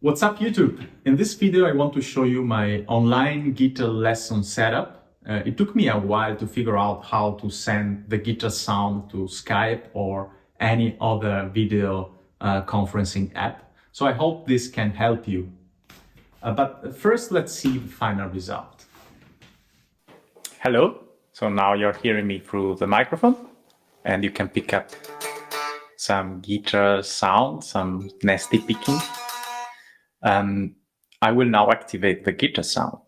What's up YouTube? In this video I want to show you my online guitar lesson setup. It took me a while to figure out how to send the guitar sound to Skype or any other video conferencing app. So I hope this can help you. But first let's see the final result. Hello, so now you're hearing me through the microphone and you can pick up some guitar sound, some nasty picking. I will now activate the guitar sound,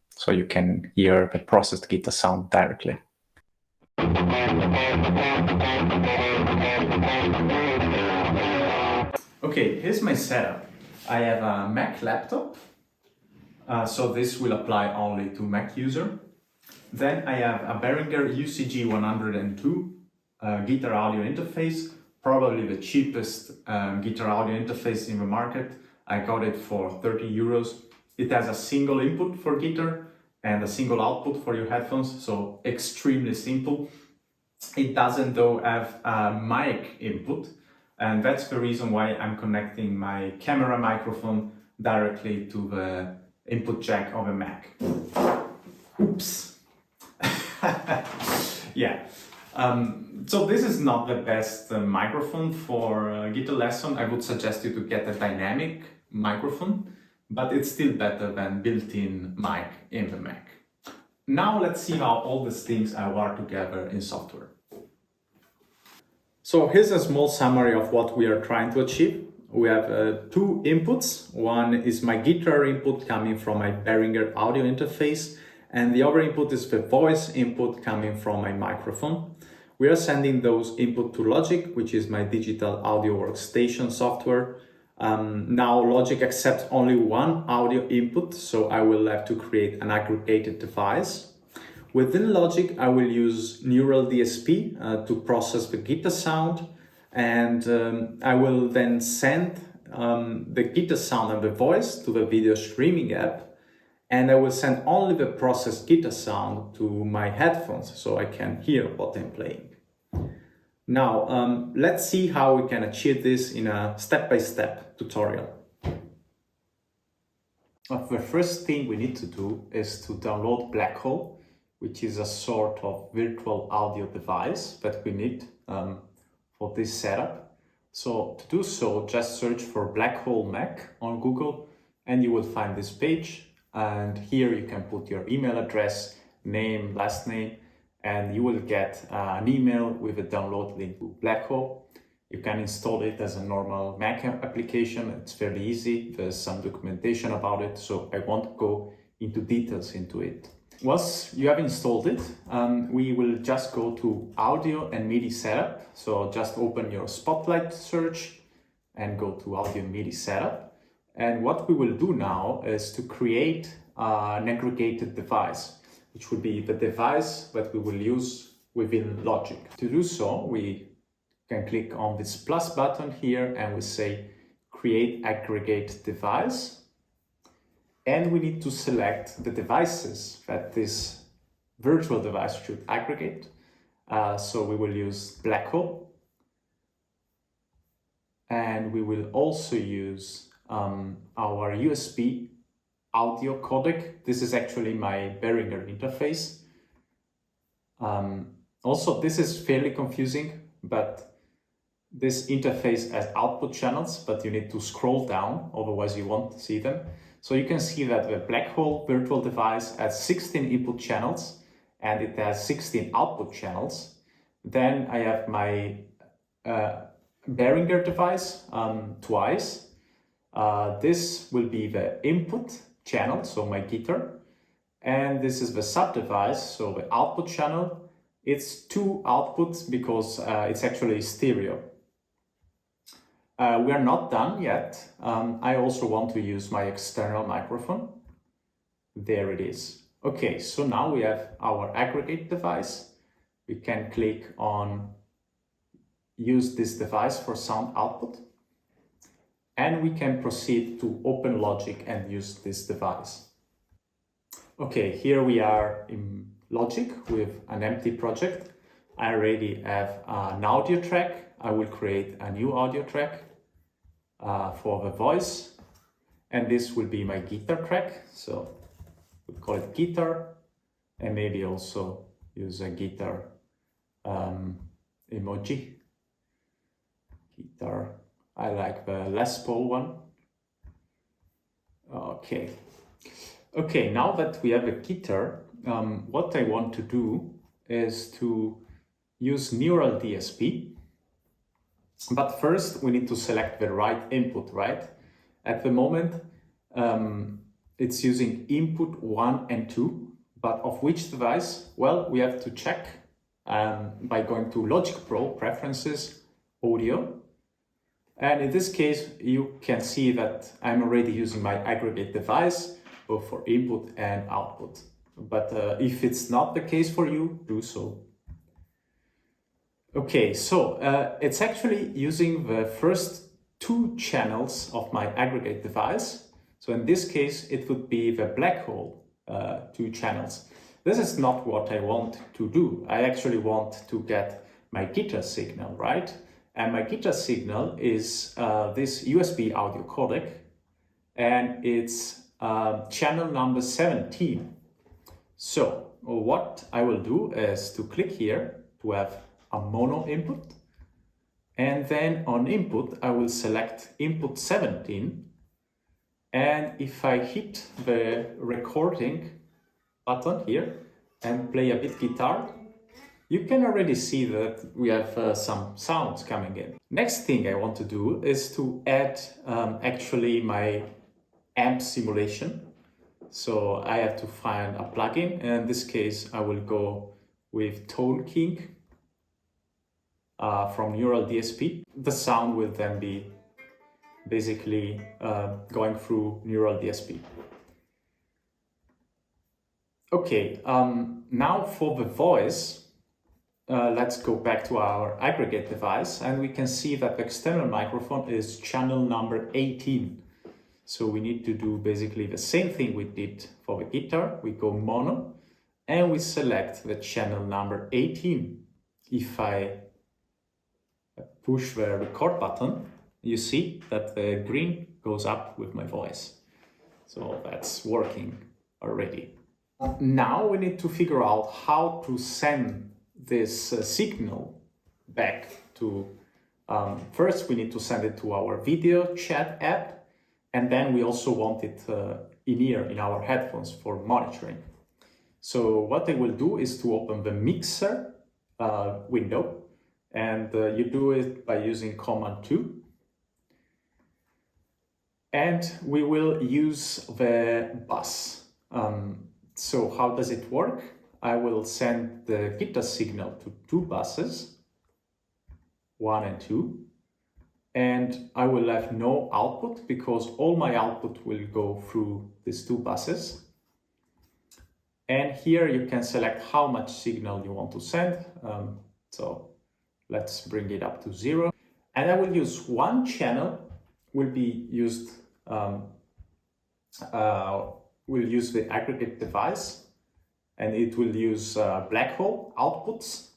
so you can hear the processed guitar sound directly. Okay, here's my setup. I have a Mac laptop, so this will apply only to Mac user. Then I have a Behringer UCG 102 guitar audio interface, probably the cheapest guitar audio interface in the market. I got it for 30 euros. It has a single input for guitar and a single output for your headphones, so extremely simple. It doesn't though have a mic input, and that's the reason why I'm connecting my camera microphone directly to the input jack of a Mac. Oops. Yeah. So this is not the best microphone for guitar lesson. I would suggest you to get a dynamic microphone, but it's still better than built-in mic in the Mac. Now let's see how all these things work together in software. So here's a small summary of what we are trying to achieve. We have two inputs. One is my guitar input coming from my Behringer audio interface, and the other input is the voice input coming from my microphone. We are sending those input to Logic, which is my digital audio workstation software. Now Logic accepts only one audio input, so I will have to create an aggregated device. Within Logic, I will use Neural DSP to process the guitar sound, and I will then send the guitar sound and the voice to the video streaming app, and I will send only the processed guitar sound to my headphones so I can hear what I'm playing. Now, let's see how we can achieve this in a step-by-step tutorial. The first thing we need to do is to download Blackhole, which is a sort of virtual audio device that we need for this setup. So to do so, just search for Blackhole Mac on Google and you will find this page. And here you can put your email address, name, last name, and you will get an email with a download link to Blackhole. You can install it as a normal Mac application. It's fairly easy. There's some documentation about it, so I won't go into details into it. Once you have installed it, we will just go to Audio and MIDI Setup. So just open your Spotlight search and go to Audio and MIDI Setup. And what we will do now is to create an aggregated device, which will be the device that we will use within Logic. To do so, we can click on this plus button here and we say create aggregate device. And we need to select the devices that this virtual device should aggregate. So we will use Blackhole. And we will also use our USB audio codec. This is actually my Behringer interface. Also, this is fairly confusing, but this interface has output channels, but you need to scroll down, otherwise you won't see them. So you can see that the Blackhole virtual device has 16 input channels and it has 16 output channels. Then I have my Behringer device twice. This will be the input channel, so my guitar, and this is the sub device, so the output channel. It's two outputs because it's actually stereo. We are not done yet. I also want to use my external microphone. There it is. Okay, so now we have our aggregate device. We can click on use this device for sound output. And we can proceed to open Logic and use this device. Okay, here we are in Logic with an empty project. I already have an audio track. I will create a new audio track for the voice. and this will be my guitar track. So we call it guitar, and maybe also use a guitar emoji. Guitar, I like the Les Paul one. Okay. Okay, now that we have a guitar, what I want to do is to use neural DSP. But first we need to select the right input, right? At the moment, it's using input 1 and 2, but of which device? Well, we have to check by going to Logic Pro, Preferences, Audio. And in this case, you can see that I'm already using my aggregate device, both for input and output. But if it's not the case for you, do so. Okay, so it's actually using the first 2 channels of my aggregate device. So in this case, it would be the Blackhole 2 channels. This is not what I want to do. I actually want to get my guitar signal, right? And my guitar signal is this USB audio codec, and it's channel number 17. So what I will do is to click here to have a mono input, and then on input I will select input 17, and if I hit the recording button here and play a bit guitar, you can already see that we have some sounds coming in. Next thing I want to do is to add actually my amp simulation. So I have to find a plugin, and in this case I will go with Tone King from Neural DSP. The sound will then be basically going through Neural DSP. Okay, now for the voice, let's go back to our aggregate device, and we can see that the external microphone is channel number 18. So we need to do basically the same thing we did for the guitar. We go mono and we select the channel number 18. If I push the record button, you see that the green goes up with my voice. So that's working already. Now we need to figure out how to send this signal back to, first we need to send it to our video chat app, and then we also want it in ear in our headphones for monitoring. So what I will do is to open the mixer window, and you do it by using Command 2. And we will use the bus. So how does it work? I will send the guitar signal to 2 buses, 1 and 2. And I will have no output because all my output will go through these 2 buses. And here you can select how much signal you want to send. So let's bring it up to 0. And I will use 1 channel, will be used, will use the aggregate device, and it will use Blackhole outputs.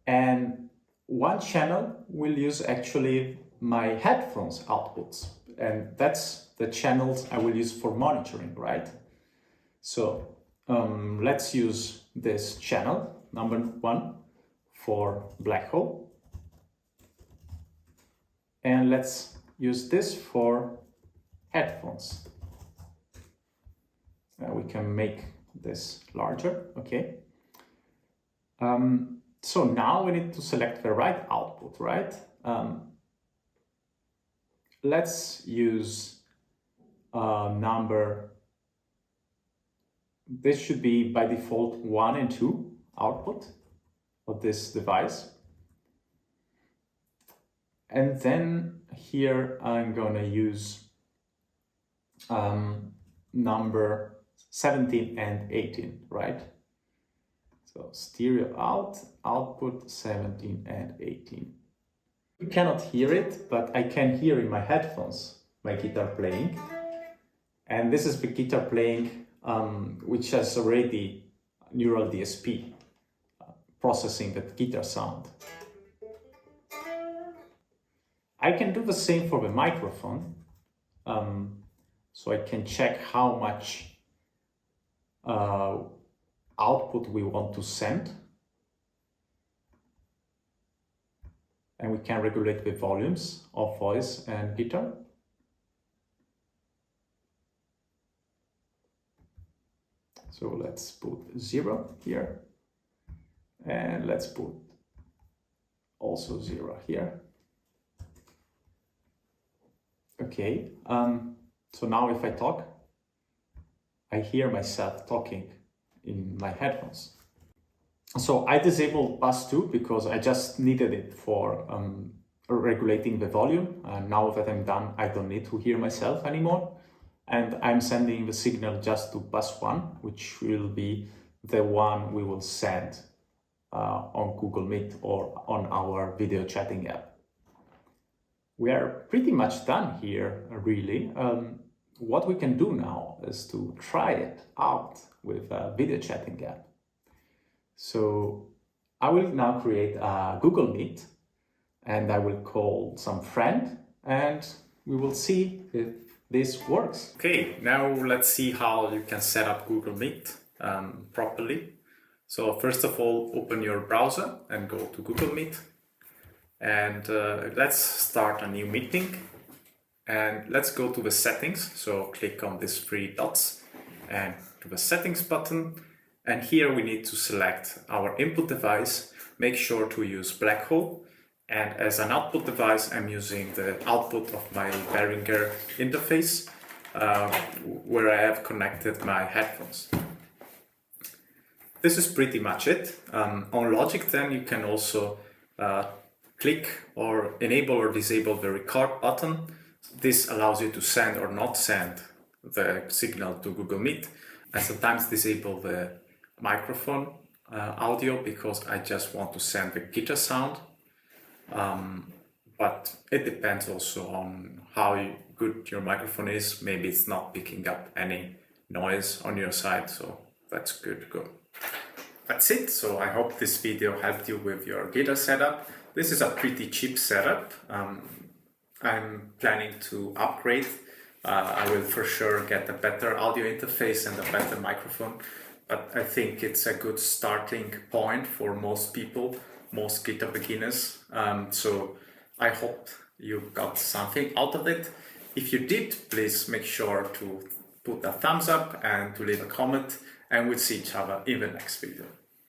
And 1 channel will use actually my headphones outputs, and that's the channels I will use for monitoring, right? So let's use this channel number 1 for Blackhole, and let's use this for headphones. We can make this larger, okay? So now we need to select the right output, right? Let's use number, this should be by default 1 and 2 output of this device. And then here I'm gonna use number 17 and 18, right? So stereo out, output 17 and 18. You cannot hear it, but I can hear in my headphones my guitar playing. And this is the guitar playing, which has already Neural DSP processing the guitar sound. I can do the same for the microphone. so I can check how much output we want to send. And we can regulate the volumes of voice and guitar. So let's put 0 here. And let's put also 0 here. Okay, so now if I talk, I hear myself talking in my headphones. So I disabled bus 2 because I just needed it for regulating the volume. Now that I'm done, I don't need to hear myself anymore. And I'm sending the signal just to bus 1, which will be the one we will send on Google Meet or on our video chatting app. We are pretty much done here, really. What we can do now is to try it out with a video chatting app. So I will now create a Google Meet and I will call some friend and we will see if this works. Okay, now let's see how you can set up Google Meet properly. So first of all, open your browser and go to Google Meet. And let's start a new meeting. And let's go to the settings. So click on these 3 dots and to the settings button. And here we need to select our input device. Make sure to use Blackhole. And as an output device, I'm using the output of my Behringer interface, where I have connected my headphones. This is pretty much it. On Logic then you can also click or enable or disable the record button. This allows you to send or not send the signal to Google Meet. I sometimes disable the microphone audio because I just want to send the guitar sound. But it depends also on how good your microphone is. Maybe it's not picking up any noise on your side, so that's good to go. That's it. So I hope this video helped you with your guitar setup. This is a pretty cheap setup. I'm planning to upgrade. I will for sure get a better audio interface and a better microphone, but I think it's a good starting point for most people, most guitar beginners. So I hope you got something out of it. If you did, please make sure to put a thumbs up and to leave a comment, and we'll see each other in the next video.